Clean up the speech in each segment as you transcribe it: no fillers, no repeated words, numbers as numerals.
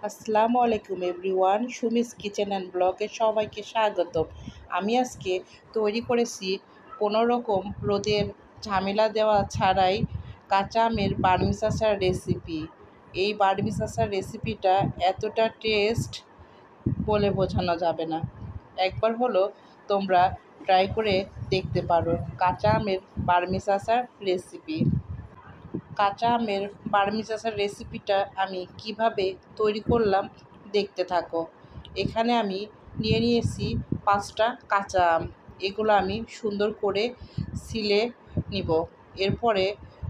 আসসালামু আলাইকুম everyone, Sumi's kitchen and ব্লগে সবাইকে স্বাগতম। আমি আজকে তৈরি করেছি কোনো রকম রোদের ঝামেলা দেওয়া ছাড়াই কাঁচা আমের বার্মিজ আচার রেসিপি। এই বার্মিজ আচার রেসিপিটা এতটা টেস্ট বলে বোঝানো যাবে না। একবার হলো তোমরা ট্রাই করে দেখতে পারো কাঁচা আমের বার্মিজ আচার রেসিপি। কাঁচা আমের বার্মিজ আচার রেসিপিটা আমি কিভাবে তৈরি করলাম দেখতে থাকো। এখানে আমি নিয়েছি 5টা কাঁচা আম। এগুলো আমি সুন্দর করে ছিলে নিব। এরপরে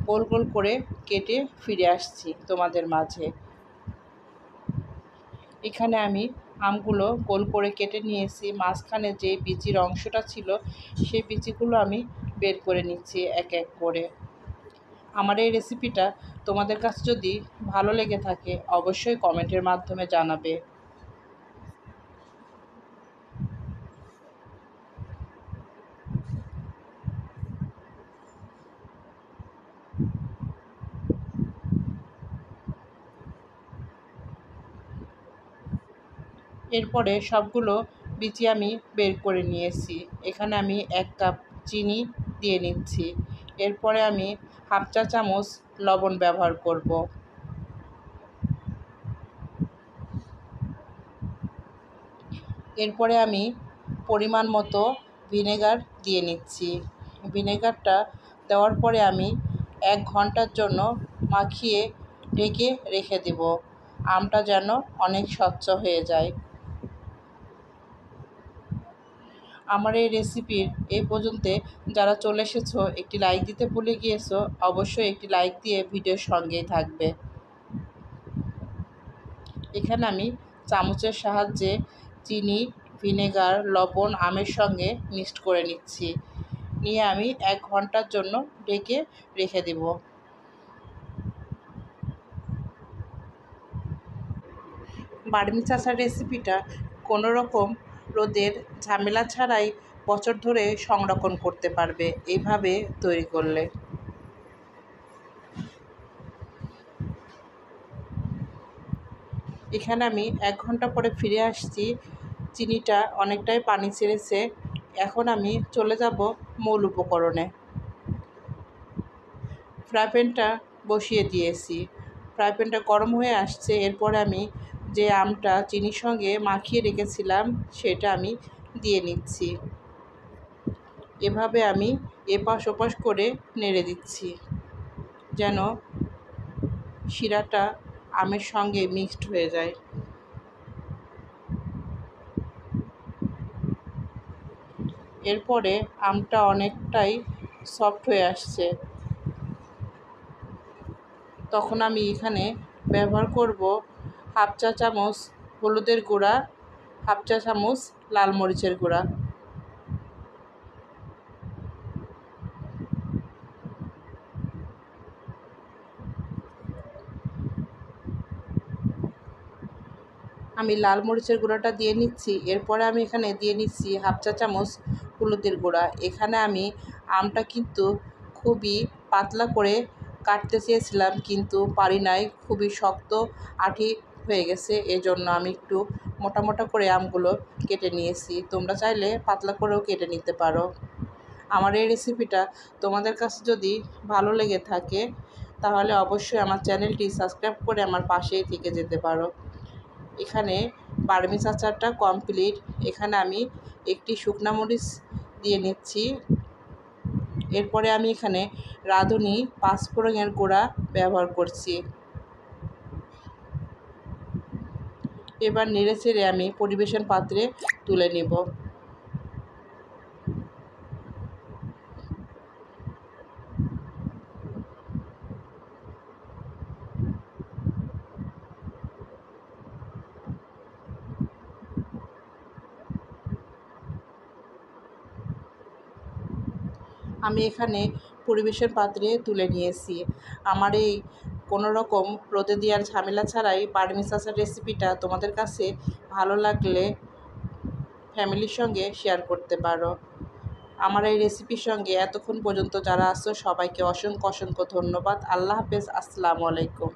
গোল গোল করে কেটে ফিরে আসছি তোমাদের মাঝে। এখানে আমি আমগুলো গোল করে কেটে নিয়েছি। মাঝখানে যে বিচির অংশটা ছিল সেই বিচিগুলো আমি বের করে নিচ্ছি এক এক করে। আমার এই রেসিপিটা তোমাদের কাছে যদি ভালো লেগে থাকে অবশ্যই কমেন্টের মাধ্যমে জানাবে। এরপরে সবগুলো বিচি আমি বের করে নিয়েছি। এখানে আমি 1 কাপ চিনি দিয়ে নিচ্ছি। এরপরে আমি হাফ চা চামচ লবণ ব্যবহার করব। এরপরে আমি পরিমাণ মতো ভিনেগার দিয়ে নিচ্ছি। ভিনেগারটা দেওয়ার পরে আমি 1 ঘন্টার জন্য মাখিয়ে ঢেকে রেখে দেব, আমটা যেন অনেক স্বচ্ছ হয়ে যায়। আমার এই রেসিপির এই পর্যন্ত যারা চলে এসেছো একটি লাইক দিতে ভুলে গিয়েছো, অবশ্যই একটি লাইক দিয়ে ভিডিওর সঙ্গেই থাকবে। এখানে আমি চামচের সাহায্যে চিনি, ভিনেগার, লবণ আমের সঙ্গে মিক্সড করে নিচ্ছি। নিয়ে আমি 1 ঘন্টার জন্য ঢেকে রেখে দেব। বার্মিজ আচার রেসিপিটা কোনো রকম রোদের ঝামেলা ছাড়াই বছর ধরে সংরক্ষণ করতে পারবে এইভাবে তৈরি করলে। এখানে আমি 1 ঘন্টা পরে ফিরে আসছি। চিনিটা অনেকটাই পানি ছেড়েছে। এখন আমি চলে যাব মূল উপকরণে। ফ্রাই প্যানটা বসিয়ে দিয়েছি। ফ্রাই প্যানটা গরম হয়ে আসছে। এরপরে আমি যে আমটা চিনির সঙ্গে মাখিয়ে রেখেছিলাম সেটা আমি দিয়ে নিচ্ছি। এভাবে আমি এপাশ ওপাশ করে নেড়ে দিচ্ছি যেন শিরাটা আমের সঙ্গে মিক্সড হয়ে যায়। এরপরে আমটা অনেকটাই সফট হয়ে আসছে। তখন আমি এখানে ব্যবহার করব হাফ চা চামচ হলুদের গুঁড়া, হাফ চা চামচ লাল মরিচের গুঁড়া। আমি লাল মরিচের গুঁড়াটা দিয়ে নিচ্ছি। এরপরে আমি এখানে দিয়ে নিচ্ছি হাফ চা চামচ হলুদের গুঁড়া। এখানে আমি আমটা কিন্তু খুবই পাতলা করে কাটতে চেয়েছিলাম কিন্তু পারি নাই, খুবই শক্ত আঁটি হয়ে গেছে। এজন্য আমি একটু মোটা মোটা করে আমগুলো কেটে নিয়েছি। তোমরা চাইলে পাতলা করেও কেটে নিতে পারো। আমার এই রেসিপিটা তোমাদের কাছে যদি ভালো লেগে থাকে তাহলে অবশ্যই আমার চ্যানেলটি সাবস্ক্রাইব করে আমার পাশেই থেকে যেতে পারো। এখানে বার্মিজ আচারটা কমপ্লিট। এখানে আমি একটি শুকনো মরিচ দিয়ে নিচ্ছি। এরপরে আমি এখানে রাঁধুনি পাঁচফোড়নের গুঁড়া ব্যবহার করছি। এবার নেড়েচেড়ে আমি পরিবেশন পাত্রে তুলে নেব। আমি এখানে পরিবেশন পাত্রে তুলে নিয়েছি। আমার এই কোনো রকম রোদে দেওয়ার ঝামেলা ছাড়াই বার্মিজ আচার রেসিপিটা তোমাদের কাছে ভালো লাগলে ফ্যামিলির সঙ্গে শেয়ার করতে পারো। আমার এই রেসিপির সঙ্গে এতক্ষণ পর্যন্ত যারা আছো সবাইকে অসংখ্য অসংখ্য ধন্যবাদ। আল্লাহ হাফেজ। আসসালামু আলাইকুম।